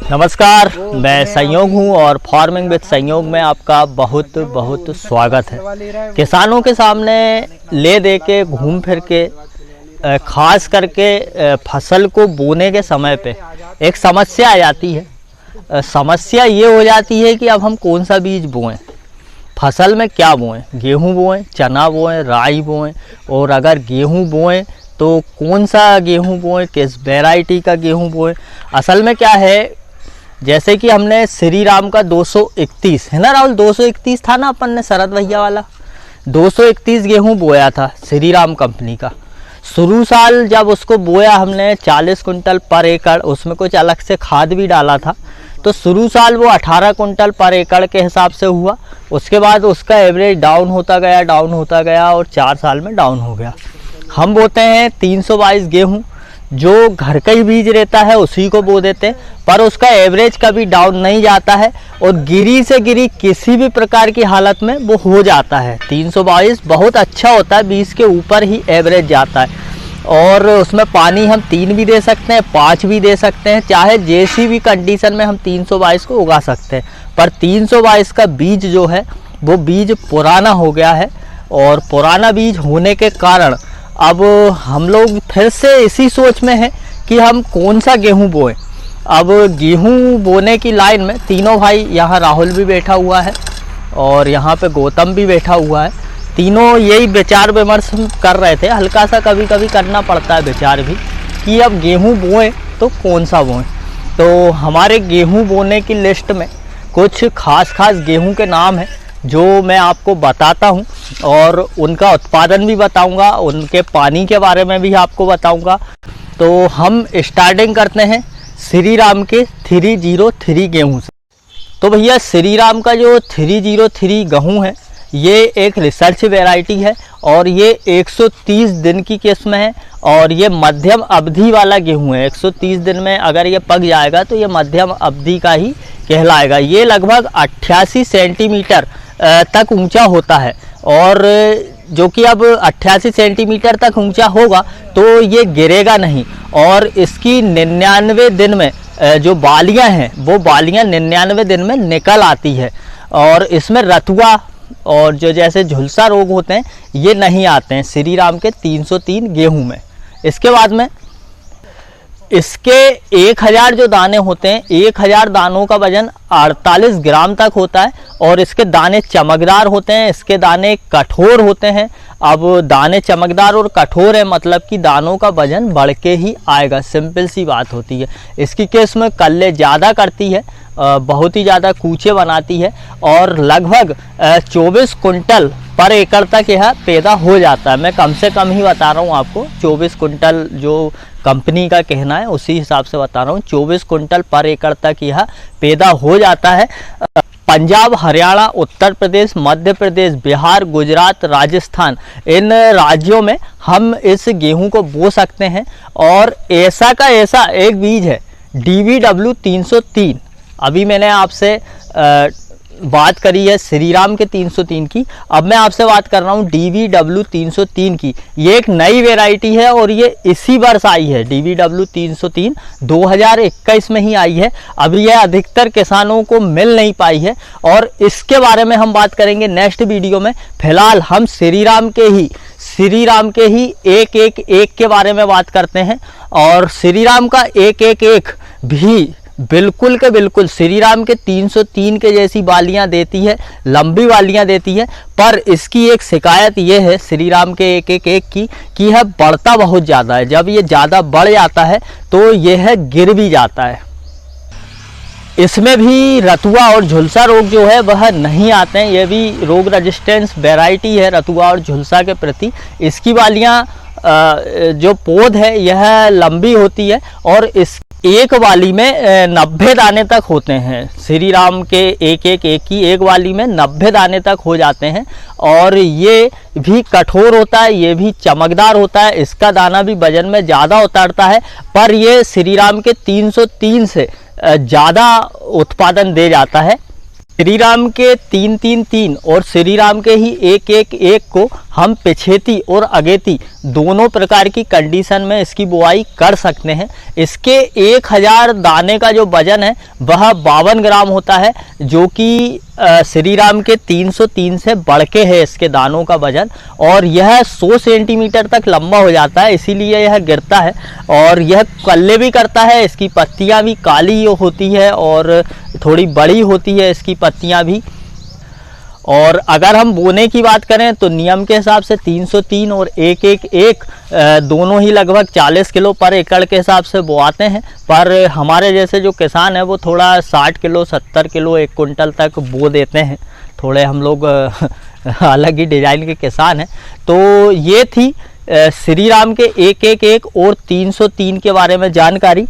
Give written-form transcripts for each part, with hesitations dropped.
नमस्कार, मैं संयोग हूं और फार्मिंग विद संयोग में आपका बहुत बहुत स्वागत है। किसानों के सामने ले दे के घूम फिर के खास करके फसल को बोने के समय पे एक समस्या आ जाती है। समस्या ये हो जाती है कि अब हम कौन सा बीज बोएं, फसल में क्या बोएं, गेहूं बोएं, चना बोएं, राई बोएं, और अगर गेहूं बोएं तो कौन सा गेहूं बोएं, किस वैरायटी का गेहूं बोएं। असल में क्या है, जैसे कि हमने श्री राम का 231 है ना राहुल, 231 था ना अपन ने शरद भैया वाला 231 गेहूं बोया था श्री राम कंपनी का। शुरू साल जब उसको बोया हमने 40 कुंटल पर एकड़, उसमें कुछ अलग से खाद भी डाला था, तो शुरू साल वो 18 कुंटल पर एकड़ के हिसाब से हुआ। उसके बाद उसका एवरेज डाउन होता गया और 4 साल में डाउन हो गया। हम बोते हैं 322 गेहूँ, जो घर का ही बीज रहता है उसी को बो देते हैं, पर उसका एवरेज कभी डाउन नहीं जाता है और गिरी से गिरी किसी भी प्रकार की हालत में वो हो जाता है। 322 बहुत अच्छा होता है, 20 के ऊपर ही एवरेज जाता है और उसमें पानी हम 3 भी दे सकते हैं, 5 भी दे सकते हैं, चाहे जैसी भी कंडीशन में हम 322 को उगा सकते हैं। पर 322 का बीज जो है वो बीज पुराना हो गया है और पुराना बीज होने के कारण अब हम लोग फिर से इसी सोच में हैं कि हम कौन सा गेहूं बोएं। अब गेहूं बोने की लाइन में तीनों भाई, यहाँ राहुल भी बैठा हुआ है और यहाँ पे गौतम भी बैठा हुआ है, तीनों यही विचार विमर्श कर रहे थे। हल्का सा कभी कभी करना पड़ता है विचार भी कि अब गेहूं बोएं तो कौन सा बोएं। तो हमारे गेहूं बोने की लिस्ट में कुछ खास गेहूं के नाम हैं जो मैं आपको बताता हूं और उनका उत्पादन भी बताऊंगा, उनके पानी के बारे में भी आपको बताऊंगा। तो हम स्टार्टिंग करते हैं श्री राम के 303 गेहूं से। तो भैया श्री राम का जो 303 गेहूं है ये एक रिसर्च वैरायटी है और ये 130 दिन की किस्म है और ये मध्यम अवधि वाला गेहूं है। 130 दिन में अगर ये पक जाएगा तो ये मध्यम अवधि का ही कहलाएगा। ये लगभग 88 सेंटीमीटर तक ऊंचा होता है और जो कि अब 88 सेंटीमीटर तक ऊंचा होगा तो ये गिरेगा नहीं और इसकी 99 दिन में जो बालियां हैं वो बालियां 99 दिन में निकल आती है और इसमें रतुआ और जो जैसे झुलसा रोग होते हैं ये नहीं आते हैं श्री राम के 303 गेहूं में। इसके बाद में इसके 1000 जो दाने होते हैं, 1000 दानों का वजन 48 ग्राम तक होता है और इसके दाने चमकदार होते हैं, इसके दाने कठोर होते हैं। अब दाने चमकदार और कठोर है मतलब कि दानों का वजन बढ़ के ही आएगा, सिंपल सी बात होती है। इसकी किस्म कल्ले ज़्यादा करती है, बहुत ही ज़्यादा कूचे बनाती है और लगभग 24 कुंटल पर एकड़ तक यह पैदा हो जाता है। मैं कम से कम ही बता रहा हूँ आपको, 24 कुंटल जो कंपनी का कहना है उसी हिसाब से बता रहा हूँ। 24 कुंटल पर एकड़ तक यह पैदा हो जाता है। पंजाब, हरियाणा, उत्तर प्रदेश, मध्य प्रदेश, बिहार, गुजरात, राजस्थान, इन राज्यों में हम इस गेहूं को बो सकते हैं। और ऐसा का ऐसा एक बीज है DVW 303। अभी मैंने आपसे बात करी है श्री राम के 303 की, अब मैं आपसे बात कर रहा हूँ DVW 303 की। ये एक नई वैरायटी है और ये इसी वर्ष आई है। DVW 303 2021 में ही आई है। अभी यह अधिकतर किसानों को मिल नहीं पाई है और इसके बारे में हम बात करेंगे नेक्स्ट वीडियो में। फिलहाल हम श्री राम के ही एक के बारे में बात करते हैं और श्री राम का एक भी बिल्कुल के बिल्कुल श्री राम के 303 के जैसी बालियां देती है, लंबी बालियां देती है। पर इसकी एक शिकायत ये है श्री राम के एक की कि यह बढ़ता बहुत ज़्यादा है। जब ये ज़्यादा बढ़ जाता है तो यह गिर भी जाता है। इसमें भी रतुआ और झुलसा रोग जो है वह नहीं आते हैं। यह भी रोग रेजिस्टेंस वैरायटी है रतुआ और झुलसा के प्रति। इसकी बालियां जो पौध है यह लंबी होती है और इस एक वाली में 90 दाने तक होते हैं। श्री राम के एक की एक वाली में 90 दाने तक हो जाते हैं और ये भी कठोर होता है, ये भी चमकदार होता है। इसका दाना भी वजन में ज़्यादा उतरता है पर ये श्री राम के 303 से ज़्यादा उत्पादन दे जाता है। श्री राम के 333 और श्री राम के ही एक को हम पिछेती और अगेती दोनों प्रकार की कंडीशन में इसकी बुआई कर सकते हैं। इसके 1000 दाने का जो वजन है वह 52 ग्राम होता है, जो कि श्रीराम के 303 से बढ़ के है इसके दानों का वजन, और यह 100 सेंटीमीटर तक लंबा हो जाता है, इसीलिए यह गिरता है। और यह कल्ले भी करता है, इसकी पत्तियां भी काली होती है और थोड़ी बड़ी होती है इसकी पत्तियां भी। और अगर हम बोने की बात करें तो नियम के हिसाब से 303 और 111 दोनों ही लगभग 40 किलो पर एकड़ के हिसाब से बोआते हैं। पर हमारे जैसे जो किसान है वो थोड़ा 60 किलो 70 किलो 1 कुंटल तक बो देते हैं। थोड़े हम लोग अलग ही डिजाइन के किसान हैं। तो ये थी श्रीराम के 111 और 303 के बारे में जानकारी।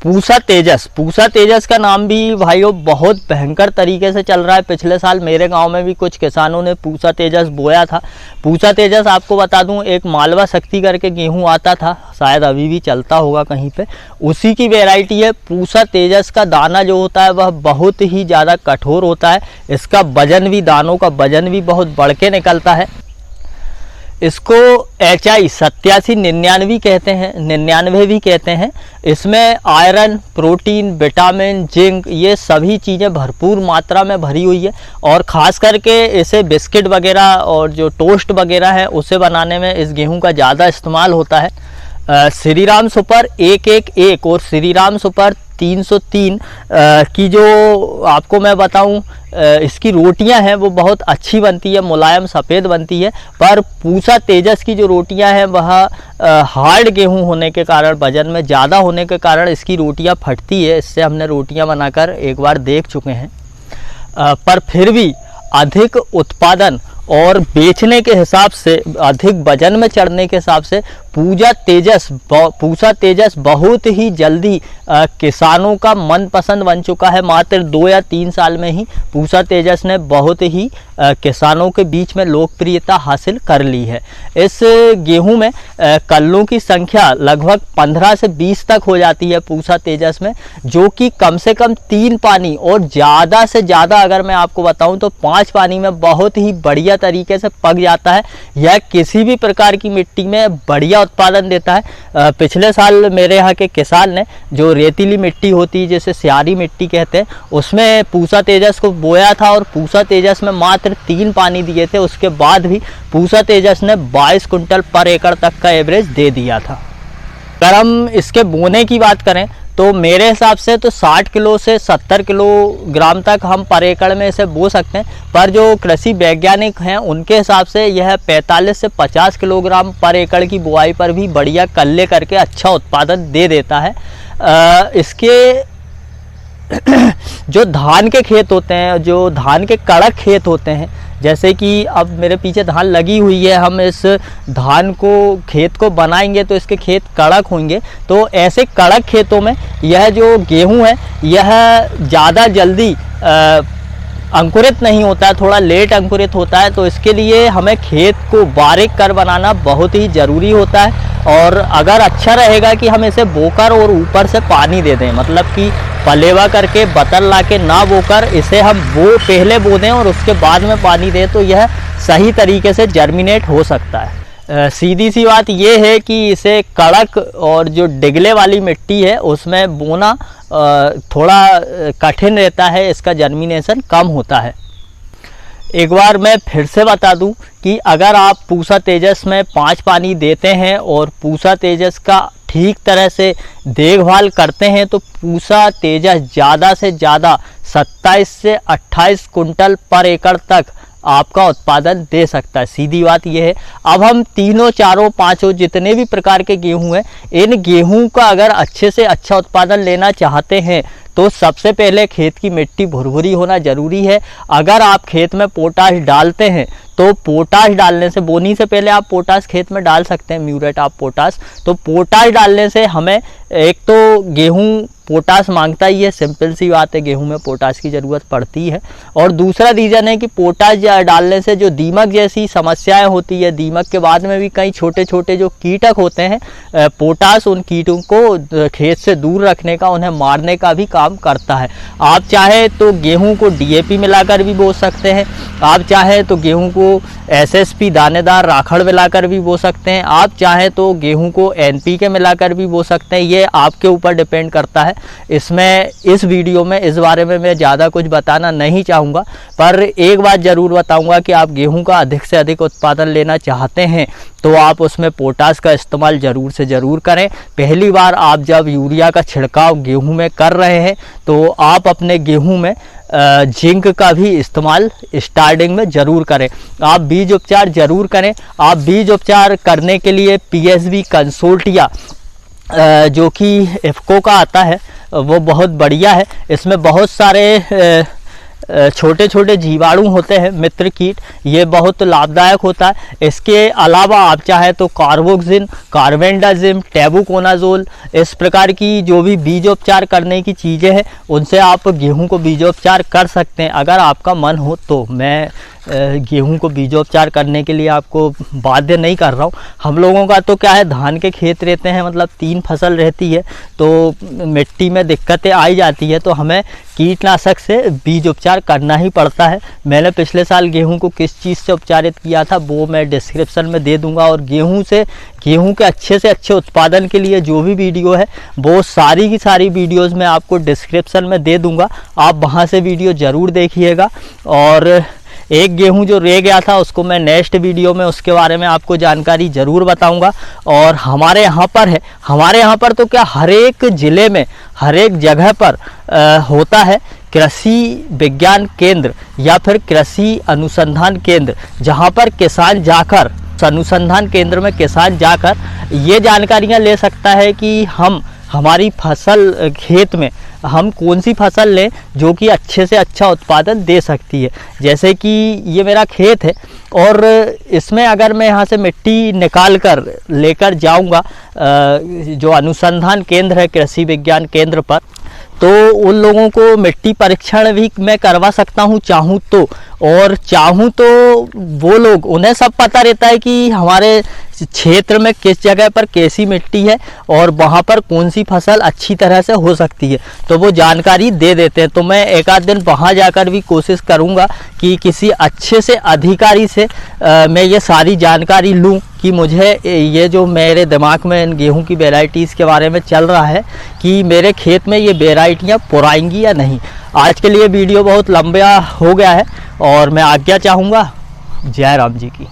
पूसा तेजस का नाम भी भाइयों बहुत भयंकर तरीके से चल रहा है। पिछले साल मेरे गांव में भी कुछ किसानों ने पूसा तेजस बोया था। पूसा तेजस आपको बता दूं, एक मालवा शक्ति करके गेहूं आता था, शायद अभी भी चलता होगा कहीं पे, उसी की वैरायटी है। पूसा तेजस का दाना जो होता है वह बहुत ही ज़्यादा कठोर होता है। इसका वजन भी, दानों का वजन भी बहुत बढ़ के निकलता है। इसको HI 8799 कहते हैं, 99 भी कहते हैं। इसमें आयरन, प्रोटीन, विटामिन, जिंक, ये सभी चीज़ें भरपूर मात्रा में भरी हुई है। और ख़ास करके इसे बिस्किट वगैरह और जो टोस्ट वगैरह है उसे बनाने में इस गेहूं का ज़्यादा इस्तेमाल होता है। श्रीराम सुपर 111 और श्रीराम सुपर 303 की जो आपको मैं बताऊं, इसकी रोटियां हैं वो बहुत अच्छी बनती है, मुलायम सफ़ेद बनती है। पर पूसा तेजस की जो रोटियां हैं वह हार्ड गेहूं होने के कारण, वजन में ज़्यादा होने के कारण इसकी रोटियां फटती है। इससे हमने रोटियां बनाकर एक बार देख चुके हैं। पर फिर भी अधिक उत्पादन और बेचने के हिसाब से, अधिक वजन में चढ़ने के हिसाब से पूसा तेजस बहुत ही जल्दी किसानों का मनपसंद बन चुका है। मात्र 2 या 3 साल में ही पूसा तेजस ने बहुत ही किसानों के बीच में लोकप्रियता हासिल कर ली है। इस गेहूं में कल्लों की संख्या लगभग 15 से 20 तक हो जाती है पूसा तेजस में, जो कि कम से कम 3 पानी और ज़्यादा से ज़्यादा अगर मैं आपको बताऊं तो 5 पानी में बहुत ही बढ़िया तरीके से पक जाता है। यह किसी भी प्रकार की मिट्टी में बढ़िया उत्पादन देता है। पिछले साल मेरे यहाँ के किसान ने जो रेतीली मिट्टी होती है, जैसे स्यारी मिट्टी कहते हैं, उसमें पूसा तेजस को बोया था और पूसा तेजस में मात्र 3 पानी दिए थे। उसके बाद भी पूसा तेजस ने 22 कुंटल पर एकड़ तक का एवरेज दे दिया था। अगर हम इसके बोने की बात करें तो मेरे हिसाब से तो 60 किलो से 70 किलोग्राम तक हम पर एकड़ में इसे बो सकते हैं। पर जो कृषि वैज्ञानिक हैं उनके हिसाब से यह 45 से 50 किलोग्राम पर एकड़ की बुआई पर भी बढ़िया कल्ले करके अच्छा उत्पादन दे देता है। इसके जो धान के खेत होते हैं, जो धान के कड़क खेत होते हैं, जैसे कि अब मेरे पीछे धान लगी हुई है, हम इस धान को खेत को बनाएंगे तो इसके खेत कड़क होंगे। तो ऐसे कड़क खेतों में यह जो गेहूं है यह ज़्यादा जल्दी अंकुरित नहीं होता है, थोड़ा लेट अंकुरित होता है। तो इसके लिए हमें खेत को बारीक कर बनाना बहुत ही ज़रूरी होता है। और अगर अच्छा रहेगा कि हम इसे बोकर और ऊपर से पानी दे दें, मतलब कि पलेवा करके बतल ला के ना बोकर इसे हम पहले बो दें और उसके बाद में पानी दें, तो यह सही तरीके से जर्मिनेट हो सकता है। सीधी सी बात यह है कि इसे कड़क और जो डिगले वाली मिट्टी है उसमें बोना थोड़ा कठिन रहता है, इसका जर्मिनेशन कम होता है। एक बार मैं फिर से बता दूं कि अगर आप पूसा तेजस में 5 पानी देते हैं और पूसा तेजस का ठीक तरह से देखभाल करते हैं तो पूसा तेजस ज़्यादा से ज़्यादा 27 से 28 कुंटल पर एकड़ तक आपका उत्पादन दे सकता है। सीधी बात यह है। अब हम तीनों, चारों, पांचों जितने भी प्रकार के गेहूं हैं, इन गेहूं का अगर अच्छे से अच्छा उत्पादन लेना चाहते हैं तो सबसे पहले खेत की मिट्टी भुरभुरी होना ज़रूरी है। अगर आप खेत में पोटाश डालते हैं तो पोटाश डालने से, बोनी से पहले आप पोटाश खेत में डाल सकते हैं, म्यूरेट ऑफ पोटाश। तो पोटाश डालने से हमें, एक तो गेहूं पोटाश मांगता ही है, सिंपल सी बात है, गेहूं में पोटाश की ज़रूरत पड़ती है। और दूसरा रीज़न है कि पोटाश डालने से जो दीमक जैसी समस्याएं होती है, दीमक के बाद में भी कई छोटे छोटे जो कीटक होते हैं, पोटाश उन कीटों को खेत से दूर रखने का, उन्हें मारने का भी काम काम करता है। आप चाहे तो गेहूं को DAP मिलाकर भी बो सकते हैं, आप चाहे तो गेहूं को SSP दानेदार राखड़ मिलाकर भी बो सकते हैं, आप चाहे तो गेहूं को NPK मिलाकर भी बो सकते हैं। ये आपके ऊपर डिपेंड करता है। इसमें इस वीडियो में इस बारे में मैं ज़्यादा कुछ बताना नहीं चाहूँगा, पर एक बात ज़रूर बताऊँगा कि आप गेहूं का अधिक से अधिक उत्पादन लेना चाहते हैं तो आप उसमें पोटाश का इस्तेमाल ज़रूर से ज़रूर करें। पहली बार आप जब यूरिया का छिड़काव गेहूं में कर रहे हैं तो आप अपने गेहूं में जिंक का भी इस्तेमाल स्टार्टिंग में ज़रूर करें। आप बीज उपचार ज़रूर करें। आप बीज उपचार करने के लिए PSB कंसोर्टिया जो कि इफ़को का आता है वो बहुत बढ़िया है। इसमें बहुत सारे छोटे छोटे जीवाणु होते हैं, मित्र कीट, ये बहुत लाभदायक होता है। इसके अलावा आप चाहे तो कार्बोक्सिन, कार्बेंडाजिम, टेबुकोनाजोल, इस प्रकार की जो भी बीजोपचार करने की चीज़ें हैं उनसे आप गेहूं को बीजोपचार कर सकते हैं अगर आपका मन हो तो। मैं गेहूं को बीजोपचार करने के लिए आपको बाध्य नहीं कर रहा हूं। हम लोगों का तो क्या है, धान के खेत रहते हैं, मतलब 3 फसल रहती है तो मिट्टी में दिक्कतें आई जाती है तो हमें कीटनाशक से बीज उपचार करना ही पड़ता है। मैंने पिछले साल गेहूं को किस चीज़ से उपचारित किया था वो मैं डिस्क्रिप्शन में दे दूंगा, और गेहूं के अच्छे से अच्छे उत्पादन के लिए जो भी वीडियो है वो सारी की सारी वीडियोज़ मैं आपको डिस्क्रिप्शन में दे दूंगा, आप वहाँ से वीडियो ज़रूर देखिएगा। और एक गेहूं जो रह गया था उसको मैं नेक्स्ट वीडियो में उसके बारे में आपको जानकारी ज़रूर बताऊंगा। और हमारे यहाँ पर तो क्या हर एक ज़िले में हर एक जगह पर होता है कृषि विज्ञान केंद्र या फिर कृषि अनुसंधान केंद्र, जहाँ पर किसान जाकर अनुसंधान केंद्र में किसान जाकर ये जानकारियाँ ले सकता है कि हमारी फसल खेत में हम कौन सी फसल लें जो कि अच्छे से अच्छा उत्पादन दे सकती है। जैसे कि ये मेरा खेत है और इसमें अगर मैं यहाँ से मिट्टी निकाल कर लेकर जाऊँगा जो अनुसंधान केंद्र है कृषि विज्ञान केंद्र पर, तो उन लोगों को मिट्टी परीक्षण भी मैं करवा सकता हूँ चाहूँ तो। और चाहूँ तो वो लोग, उन्हें सब पता रहता है कि हमारे क्षेत्र में किस जगह पर कैसी मिट्टी है और वहाँ पर कौन सी फसल अच्छी तरह से हो सकती है, तो वो जानकारी दे देते हैं। तो मैं एक आध दिन वहाँ जाकर भी कोशिश करूँगा कि किसी अच्छे से अधिकारी से मैं ये सारी जानकारी लूँ कि मुझे ये जो मेरे दिमाग में इन गेहूं की वेराइटीज़ के बारे में चल रहा है कि मेरे खेत में ये वेराइटियाँ पुराएंगी या नहीं। आज के लिए वीडियो बहुत लंबा हो गया है और मैं आज्ञा चाहूँगा। जय राम जी की।